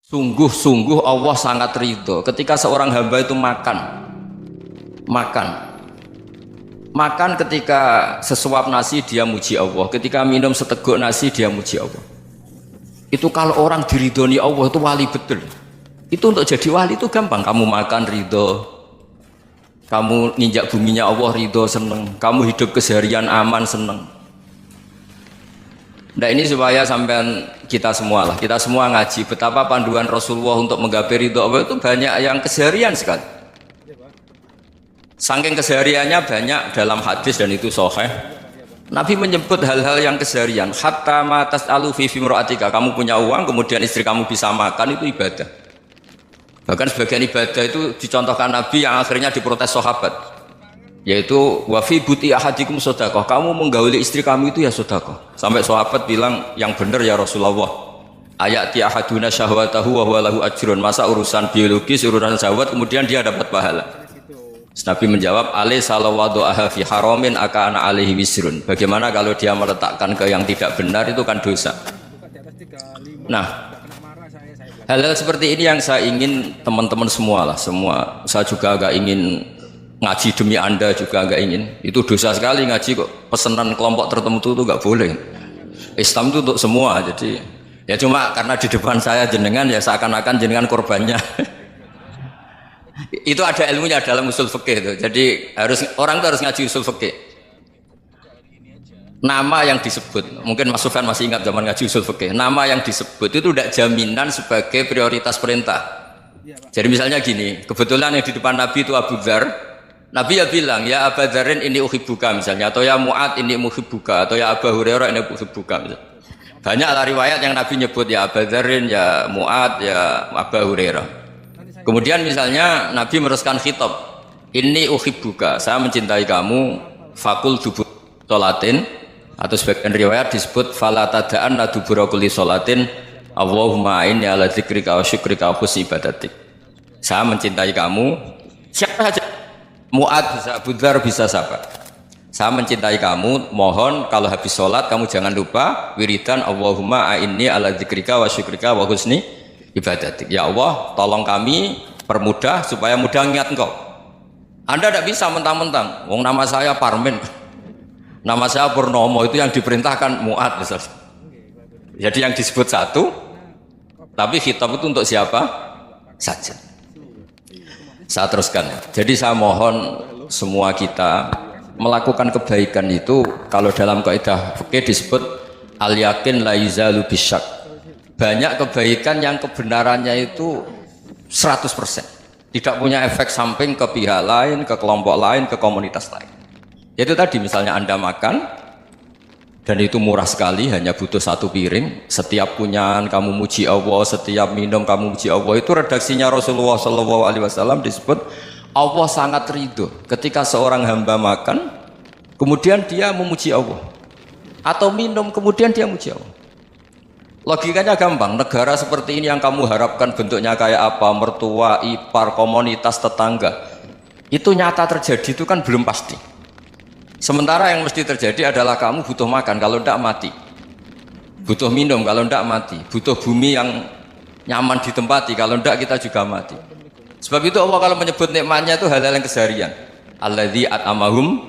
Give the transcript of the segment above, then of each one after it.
Sungguh-sungguh Allah sangat ridho ketika seorang hamba itu makan ketika sesuap nasi dia muji Allah, ketika minum seteguk nasi dia muji Allah. Itu kalau orang diridhoni Allah itu wali betul. Itu untuk jadi wali itu gampang, kamu makan ridho, kamu ninjak buminya Allah ridho seneng, kamu hidup keseharian aman seneng. Nah ini supaya sampean kita semua ngaji betapa panduan Rasulullah untuk menggapai ridho Allah itu banyak yang keseharian sekali. Saking kesehariannya banyak dalam hadis dan itu sahih. Nabi menyebut hal-hal yang keseharian. Hatta ma tas'alu fi imra'atika, kamu punya uang kemudian istri kamu bisa makan, itu ibadah. Bahkan sebagian ibadah itu dicontohkan Nabi yang akhirnya diprotes sahabat. Yaitu wa fi buti ahadikum sedekah, kamu menggauli istri kamu itu ya sedekah. Sampai sahabat bilang yang benar ya Rasulullah, ayati ahaduna syahwatahu wa huwa lahu ajrun, masa urusan biologis urusan syahwat kemudian dia dapat pahala. Nabi menjawab, alai salawadu aha fi haramin akana alaihi wisrun, bagaimana kalau dia meletakkan ke yang tidak benar, itu kan dosa. Nah, hal-hal seperti ini yang saya ingin teman-teman semua, saya juga agak ingin ngaji demi Anda juga nggak ingin. Itu dosa sekali ngaji kok pesanan kelompok tertentu itu nggak boleh. Islam itu untuk semua. Jadi ya cuma karena di depan saya jenengan ya seakan-akan jenengan korbannya. Itu ada ilmunya dalam usul fikih itu. Jadi orang itu harus ngaji usul fikih. Nama yang disebut, mungkin Mas Sufyan masih ingat zaman ngaji usul fikih. Nama yang disebut itu tidak jaminan sebagai prioritas perintah. Jadi misalnya gini, kebetulan yang di depan Nabi itu Abu Dzar. Nabi ya bilang, ya Aba Dzarin ini uhibbuka misalnya, atau ya Mu'ad ini muhibbuka, atau ya Aba Hurairah ini uhibbuka misalnya. Banyaklah riwayat yang Nabi nyebut ya Aba Dzarin, ya Mu'ad, ya Aba Hurairah. Kemudian misalnya Nabi meneruskan khitab, ini uhibbuka, saya mencintai kamu, fakul dubur sholatin, atau sebagian riwayat disebut fala tada'an la dubura kulli sholatin Allahumma inni ala dzikrika wa syukrika wa husni ibadatik. Saya mencintai kamu, siapa saja, Mu'ad bisa, Abu Dzar bisa siapa? Saya mencintai kamu, mohon kalau habis sholat kamu jangan lupa wiridan Allahumma a'inni ala dzikrika wa syukrika wa husni ibadatik. Ya Allah, tolong kami permudah supaya mudah ingat engkau. Anda tidak bisa mentang-mentang, wong nama saya Parmin, nama saya Purnomo, itu yang diperintahkan Mu'ad misalnya. Jadi yang disebut satu, tapi khitab itu untuk siapa saja. Saya teruskan. Jadi saya mohon semua kita melakukan kebaikan itu, kalau dalam kaidah fikih disebut al yakin la yuzalu bisyak. Banyak kebaikan yang kebenarannya itu 100%, tidak punya efek samping ke pihak lain, ke kelompok lain, ke komunitas lain. Yaitu tadi misalnya Anda makan dan itu murah sekali, hanya butuh satu piring, setiap punyaan kamu muji Allah, setiap minum kamu muji Allah. Itu redaksinya Rasulullah SAW disebut Allah sangat ridho ketika seorang hamba makan kemudian dia memuji Allah, atau minum kemudian dia muji Allah. Logikanya gampang, negara seperti ini yang kamu harapkan bentuknya kayak apa, mertua, ipar, komunitas, tetangga, itu nyata terjadi itu kan belum pasti. Sementara yang mesti terjadi adalah kamu butuh makan, kalau tidak mati. Butuh minum, kalau tidak mati. Butuh bumi yang nyaman ditempati, kalau tidak kita juga mati. Sebab itu Allah kalau menyebut nikmatnya itu hal-hal yang keseharian. Alladzi at'amahum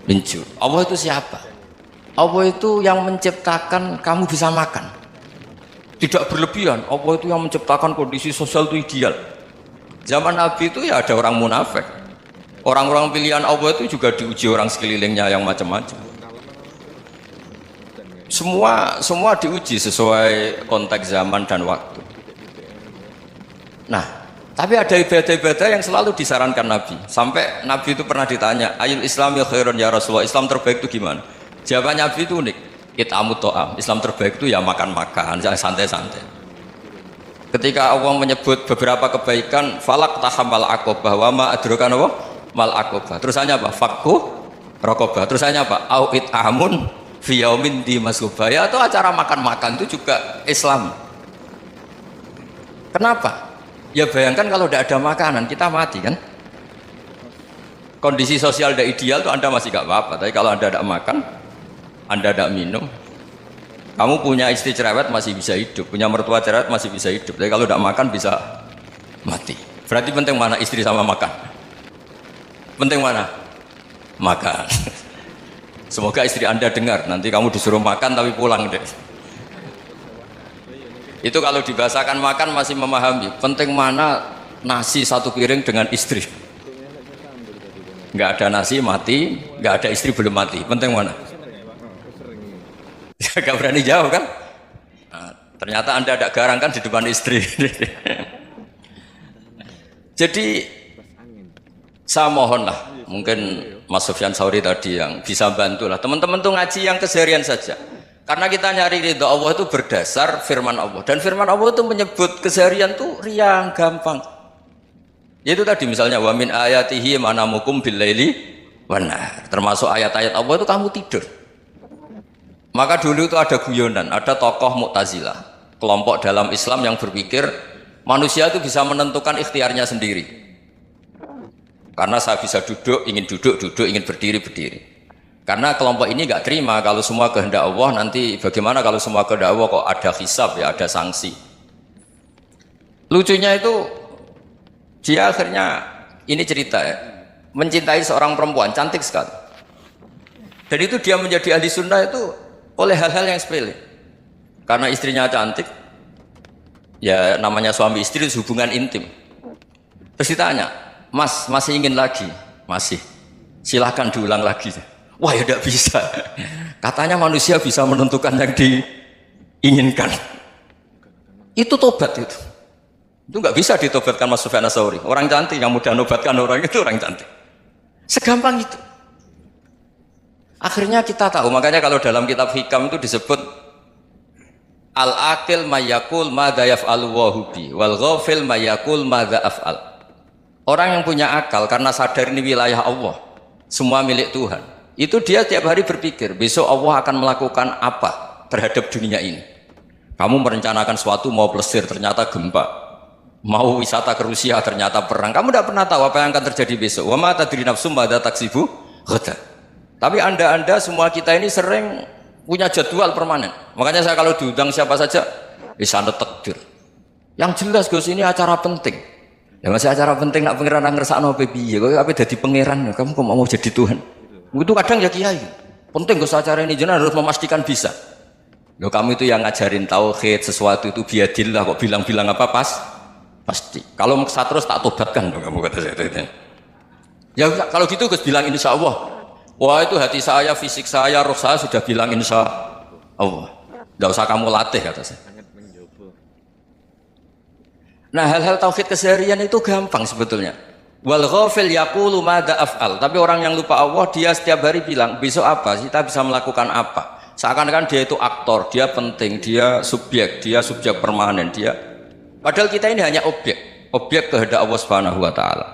min ju'. Allah itu siapa? Allah itu yang menciptakan kamu bisa makan. Tidak berlebihan. Allah itu yang menciptakan kondisi sosial itu ideal. Zaman Nabi itu ya ada orang munafik. Orang-orang pilihan Allah itu juga diuji orang sekelilingnya yang macam-macam. Semua diuji sesuai konteks zaman dan waktu. Nah, tapi ada ibadah-ibadah yang selalu disarankan Nabi. Sampai Nabi itu pernah ditanya, ayul islami khairun ya Rasulullah, Islam terbaik itu gimana? Jawaban Nabi itu unik, it'amut ta'am. Islam terbaik itu ya makan-makan, jangan santai-santai. Ketika Allah menyebut beberapa kebaikan, falak tahamal aqobah wa ma adrokan apa? Mal aqobah. Terusannya apa? Fakku raqobah. Terusannya apa? Au it'amun fi yaumin di masghubah. Ya, atau acara makan-makan itu juga Islam. Kenapa? Ya bayangkan kalau tidak ada makanan kita mati kan? Kondisi sosial tidak ideal itu Anda masih gak apa-apa. Tapi kalau Anda tidak makan, Anda tidak minum, Kamu punya istri cerewet masih bisa hidup, punya mertua cerewet masih bisa hidup. Tapi kalau tidak makan bisa mati. Berarti penting mana istri sama makan? Penting mana? Makan. Semoga istri Anda dengar, nanti kamu disuruh makan tapi pulang deh. Itu kalau dibahasakan makan masih memahami. Penting mana nasi satu piring dengan istri. Nggak ada nasi mati, nggak ada istri belum mati. Penting mana? Gak berani jawab kan? Nah, ternyata Anda ada garang kan di depan istri. Jadi saya mohonlah, mungkin Mas Sufyan Sauri tadi yang bisa bantu lah. Teman-teman tuh ngaji yang keseharian saja. Karena kita nyari ridho Allah itu berdasar firman Allah. Dan firman Allah itu menyebut keseharian tuh riang, gampang. Itu tadi misalnya wa min ayatihi manamukum billaili wan nahar. Termasuk ayat-ayat Allah itu kamu tidur. Maka dulu itu ada guyonan, ada tokoh Mu'tazilah, kelompok dalam Islam yang berpikir manusia itu bisa menentukan ikhtiarnya sendiri. Karena saya bisa duduk, ingin duduk, ingin berdiri, berdiri. Karena kelompok ini nggak terima kalau semua kehendak Allah, nanti bagaimana kalau semua kehendak Allah kok ada hisab ya, ada sanksi. Lucunya itu dia akhirnya, ini cerita ya, mencintai seorang perempuan, cantik sekali. Dan itu dia menjadi ahli sunnah itu oleh hal-hal yang sepele. Karena istrinya cantik, ya namanya suami istri itu hubungan intim. Terus ditanya, Mas, masih ingin lagi? Masih. Silahkan diulang lagi. Wah ya tidak bisa. Katanya manusia bisa menentukan yang diinginkan. Itu tobat itu. Itu nggak bisa ditobatkan Mas Sufyan Ats-Tsauri. Orang cantik yang mudah nobatkan orang itu orang cantik. Segampang itu. Akhirnya kita tahu, makanya kalau dalam kitab Hikam itu disebut al-aqil mayyakul madza yaf'alu wa hubi wal ghafil mayyakul madza af'al. Orang yang punya akal karena sadar ini wilayah Allah, semua milik Tuhan. Itu dia tiap hari berpikir, besok Allah akan melakukan apa terhadap dunia ini. Kamu merencanakan suatu mau plesir ternyata gempa. Mau wisata ke Rusia ternyata perang. Kamu tidak pernah tahu apa yang akan terjadi besok. Wa ma tadri nafsum madza taksibu ghadan. Tapi anda semua kita ini sering punya jadwal permanen. Makanya saya kalau diundang siapa saja, bisa takdir. Yang jelas Gus ini acara penting. Ya masih acara penting nak pangeran ngersakno piye? Kok ape dadi pangeran? Kamu kok mau jadi Tuhan? Itu kadang ya kiai. Penting Gus acara ini jenengan harus memastikan bisa. Loh kamu itu yang ngajarin tauhid, sesuatu itu biadillah kok bilang-bilang apa pasti. Kalau maksa terus tak tobatkan kamu kata saya itu. Ya kalau gitu Gus bilang insya Allah. Wah itu hati saya, fisik saya, roh saya sudah bilang insya Allah. Tidak usah kamu latih kata saya. Nah hal-hal tauhid keseharian itu gampang sebetulnya. Wal ghafil yaqulu madza af'al. Tapi orang yang lupa Allah dia setiap hari bilang besok apa? Kita bisa melakukan apa? Seakan-akan dia itu aktor, dia penting, dia subjek permanen, dia. Padahal kita ini hanya objek kehendak Allah Subhanahu wa taala.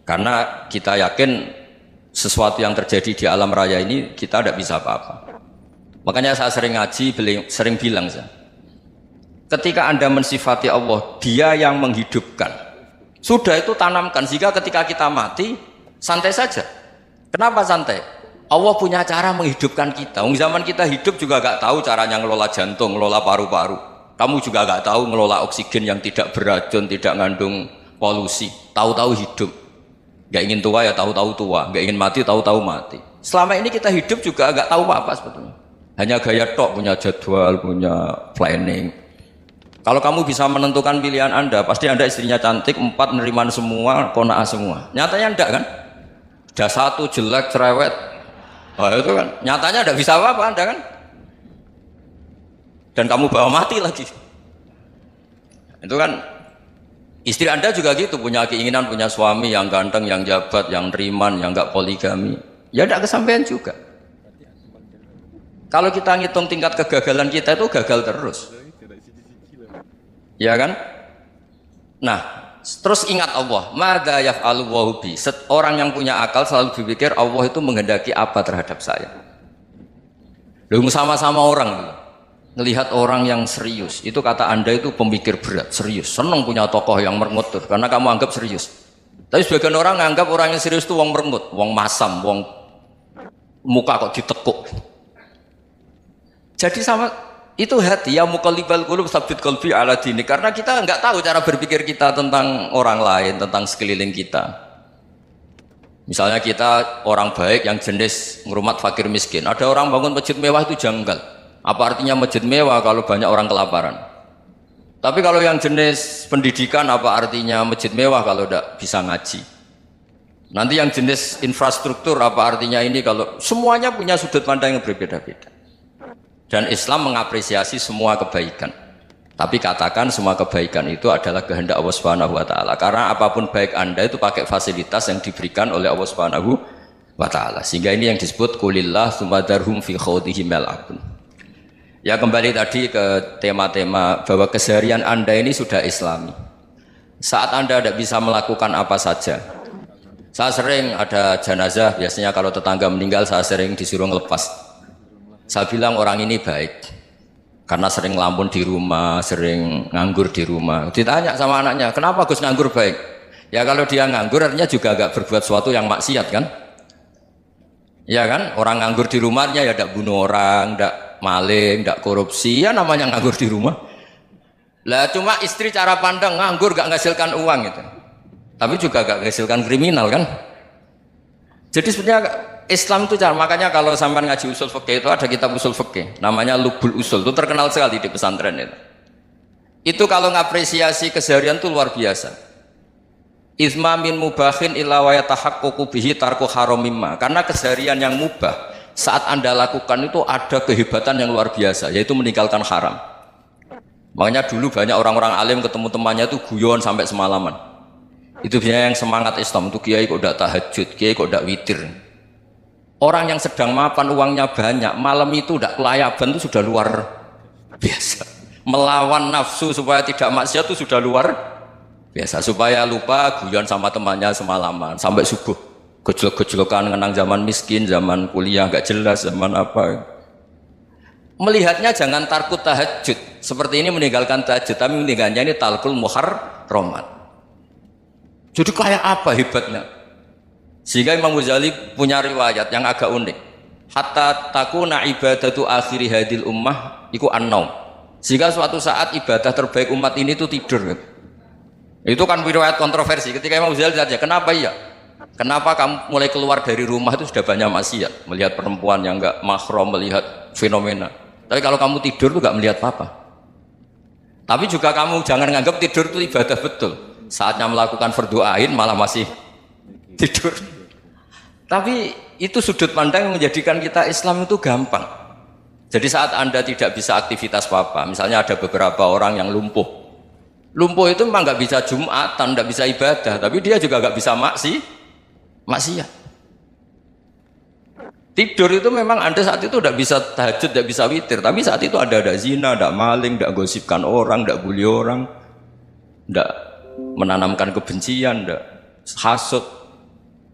Karena kita yakin sesuatu yang terjadi di alam raya ini kita tidak bisa apa-apa. Makanya saya sering ngaji, sering bilang saya, ketika Anda mensifati Allah, Dia yang menghidupkan. Sudah itu tanamkan sehingga ketika kita mati santai saja. Kenapa santai? Allah punya cara menghidupkan kita. Zaman kita hidup juga gak tahu caranya ngelola jantung, ngelola paru-paru. Kamu juga gak tahu ngelola oksigen yang tidak beracun, tidak ngandung polusi. Tahu-tahu hidup. Gak ingin tua ya tahu-tahu tua, gak ingin mati tahu-tahu mati. Selama ini kita hidup juga gak tahu apa sebetulnya. Hanya gaya tok, punya jadwal, punya planning. Kalau kamu bisa menentukan pilihan Anda, pasti Anda istrinya cantik, 4 neriman semua, qanaah semua. Nyatanya enggak kan? Ada 1 jelek, cerewet. Oh itu kan, nyatanya enggak bisa apa-apa Anda kan? Dan kamu bawa mati lagi. Itu kan. Istri Anda juga gitu, punya keinginan punya suami yang ganteng, yang jabat, yang riman, yang enggak poligami. Ya tidak kesampaian juga. Kalau kita ngitung tingkat kegagalan kita itu gagal terus. Ya kan? Nah, terus ingat Allah. Madza yaf'alu wa hubi. Orang yang punya akal selalu berpikir Allah itu menghendaki apa terhadap saya. Lalu sama-sama orang melihat orang yang serius, itu kata Anda itu pemikir berat, serius, senang punya tokoh yang merengut karena kamu anggap serius. Tapi sebagian orang anggap orang yang serius itu wong merengut, wong masam, wong muka kok ditekuk. Jadi sama itu hati ya muqallibal qulub tsabbit qalbi ala dini, karena kita nggak tahu cara berpikir kita tentang orang lain, tentang sekeliling kita. Misalnya kita orang baik yang jenis ngrumat fakir miskin, ada orang bangun masjid mewah itu janggal. Apa artinya masjid mewah kalau banyak orang kelaparan? Tapi kalau yang jenis pendidikan, apa artinya masjid mewah kalau tidak bisa ngaji? Nanti yang jenis infrastruktur, apa artinya ini kalau semuanya punya sudut pandang yang berbeda-beda. Dan Islam mengapresiasi semua kebaikan. Tapi katakan semua kebaikan itu adalah kehendak Allah Subhanahu wa taala. Karena apapun baik Anda itu pakai fasilitas yang diberikan oleh Allah Subhanahu wa taala. Sehingga ini yang disebut qulillah tsumma darhum fi khawdihim yal'abun. Ya kembali tadi ke tema-tema bahwa keseharian Anda ini sudah Islami. Saat Anda tidak bisa melakukan apa saja. Saya sering ada jenazah, biasanya kalau tetangga meninggal saya sering disuruh ngelepas. Saya bilang orang ini baik karena sering ngelamun di rumah, sering nganggur di rumah. Ditanya sama anaknya, kenapa Gus nganggur baik? Ya kalau dia nganggur artinya juga agak berbuat sesuatu yang maksiat kan? Ya kan? Orang nganggur di rumahnya ya tidak bunuh orang, tidak maling, tidak korupsi, ya namanya nganggur di rumah. Lah cuma istri cara pandang nganggur gak menghasilkan uang gitu. Tapi juga gak menghasilkan kriminal kan? Jadi sebenarnya Islam itu cara, makanya kalau sampai ngaji usul fikih itu ada kitab usul fikih namanya Lubul Usul, itu terkenal sekali di pesantren itu. Itu kalau ngapresiasi keseharian itu luar biasa. Isma min mubahin illa wa yatahaqqaqu bihi tarku haramimma. Karena keseharian yang mubah saat Anda lakukan itu ada kehebatan yang luar biasa, yaitu meninggalkan haram. Makanya dulu banyak orang-orang alim ketemu temannya itu guyon sampai semalaman. Itu biasanya yang semangat Islam itu kiai kok tidak tahajud, kiai kok tidak witir. Orang yang sedang mapan uangnya banyak, malam itu tidak kelayaban itu sudah luar biasa. Melawan nafsu supaya tidak maksiat itu sudah luar biasa. Supaya lupa guyon sama temannya semalaman sampai subuh. Gejolak-gejolokan mengenang zaman miskin, zaman kuliah nggak jelas, zaman apa. Melihatnya jangan tarkut tahajud. Seperti ini meninggalkan tahajud, tapi meninggalnya ini talkul muharramat. Jadi kayak apa hebatnya? Sehingga Imam Ghazali punya riwayat yang agak unik. Hatta takuna ibadatu akhiri hadil ummah iku an-naum. Sehingga suatu saat ibadah terbaik umat ini itu tidur. Itu kan riwayat kontroversi. Ketika Imam Ghazali saja, kenapa iya? Kenapa kamu mulai keluar dari rumah itu sudah banyak maksiat, melihat perempuan yang enggak mahram, melihat fenomena. Tapi kalau kamu tidur itu enggak melihat apa-apa. Tapi juga kamu jangan menganggap tidur itu ibadah betul. Saatnya melakukan fardu ain malah masih tidur. Tapi itu sudut pandang yang menjadikan kita Islam itu gampang. Jadi saat Anda tidak bisa aktivitas apa-apa, misalnya ada beberapa orang yang lumpuh. Lumpuh itu memang nggak bisa Jumatan, nggak bisa ibadah, tapi dia juga nggak bisa maksiat. Tidur itu memang Anda saat itu tidak bisa tahajud, tidak bisa witir, tapi saat itu ada zina, ada maling, tidak gosipkan orang, tidak bully orang, tidak menanamkan kebencian, tidak hasud.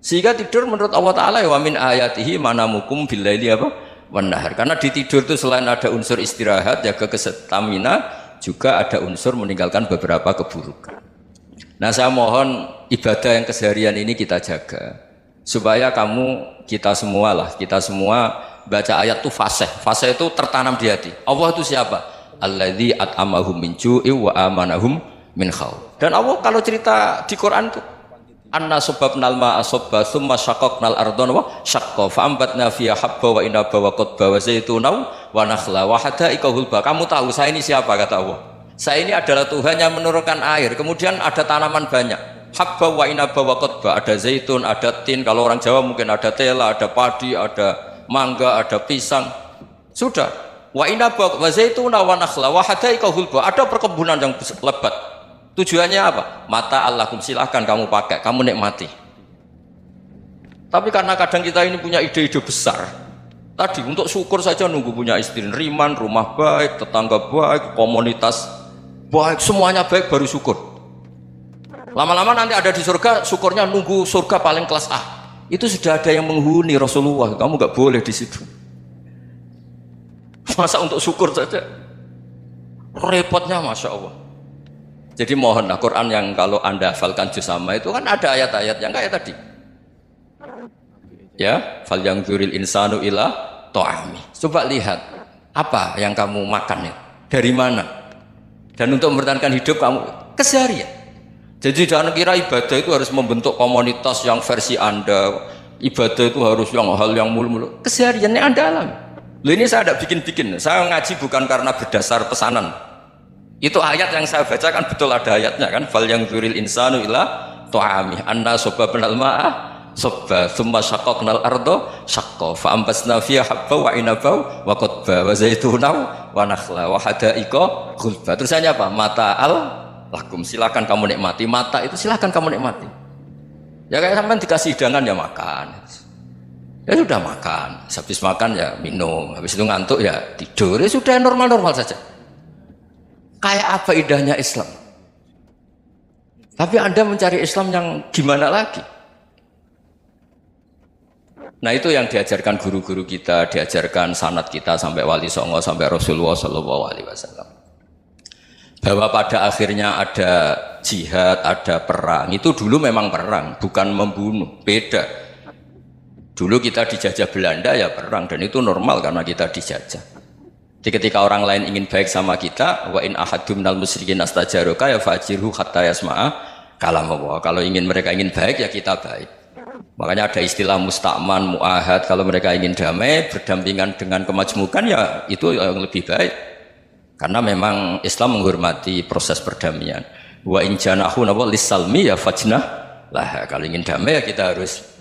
Sehingga tidur menurut Allah Ta'ala wa min ayatihi manamukum billaili apa? Wan-nahar. Karena di tidur itu selain ada unsur istirahat, jaga stamina, juga ada unsur meninggalkan beberapa keburukan. Nah saya mohon ibadah yang keseharian ini kita jaga. Supaya kita semua baca ayat itu fasih. Fasih itu tertanam di hati. Allah itu siapa? Alladzi at'amahum min ju'i wa amanahum min khauf. Dan Allah kalau cerita di Quran itu anna sababnal ma'a sabba thumma syaqaqnal ardha wa syaqqa fa ambatna fiha habba wa inaba wa qadba wa zaituna wa nakhla wa hadaika hulba. Kamu tahu saya ini siapa, kata Allah. Saya ini adalah Tuhan yang menurunkan air, kemudian ada tanaman banyak. Habba wa inaba wa qadba, ada zaitun, ada tin, kalau orang Jawa mungkin ada tela, ada padi, ada mangga, ada pisang. Sudah. Wa inaba wa zaituna wa nakhla wa hadaika hulba, ada perkebunan yang lebat. Tujuannya apa? Mata Allahkum, silahkan kamu pakai, kamu nikmati. Tapi karena kadang kita ini punya ide-ide besar. Tadi untuk syukur saja nunggu punya istri riman, rumah baik, tetangga baik, komunitas baik, semuanya baik baru syukur. Lama-lama nanti ada di surga, syukurnya nunggu surga paling kelas A. Itu sudah ada yang menghuni Rasulullah, kamu nggak boleh di situ. Masa untuk syukur saja? Repotnya Masya Allah. Jadi mohonlah Quran yang kalau Anda hafalkan juz sama itu kan ada ayat-ayat yang kayak tadi. Ya, fal yang dzuril insanu ila ta'ami. Coba lihat. Apa yang kamu makan ya? Dari mana? Dan untuk mempertahankan hidup kamu keseharian. Jadi jangan kira ibadah itu harus membentuk komunitas yang versi Anda. Ibadah itu harus yang hal yang mulu-mulu. Kesehariannya Anda alami. Loh, ini saya tidak bikin-bikin. Saya ngaji bukan karena berdasar pesanan. Itu ayat yang saya bacakan betul ada ayatnya kan. Fal yang dzuril insanu ila ta'ami anna sababnal ma'ah sabba thumma shaqqaqnal arda shaqqa fa ambasna fiha habba wa inaba wa qadba wa zaituna wa nakhla wa hadaiqa ghulba. Terusannya apa? Mata'al lakum, silakan kamu nikmati. Mata itu silakan kamu nikmati. Ya kayak sampean dikasih hidangan ya makan. Ya sudah makan, habis makan ya minum, habis itu ngantuk ya tidur. Ya sudah normal-normal saja. Kayak apa indahnya Islam? Tapi Anda mencari Islam yang gimana lagi? Nah itu yang diajarkan guru-guru kita, diajarkan sanad kita sampai Wali Songo, sampai Rasulullah SAW. Bahwa pada akhirnya ada jihad, ada perang. Itu dulu memang perang, bukan membunuh, beda. Dulu kita dijajah Belanda ya perang, dan itu normal karena kita dijajah. Jadi ketika orang lain ingin baik sama kita, wa in ahadum minal musyrikin astajaruka ya fajirhu hatta yasma'a kalam Allah. Kalau mereka ingin baik ya kita baik. Makanya ada istilah musta'man, mu'ahad. Kalau mereka ingin damai, berdampingan dengan kemajmukan ya itu yang lebih baik. Karena memang Islam menghormati proses perdamaian. Wa in janahu lis-salmi ya fajnah lah. Kalau ingin damai ya kita harus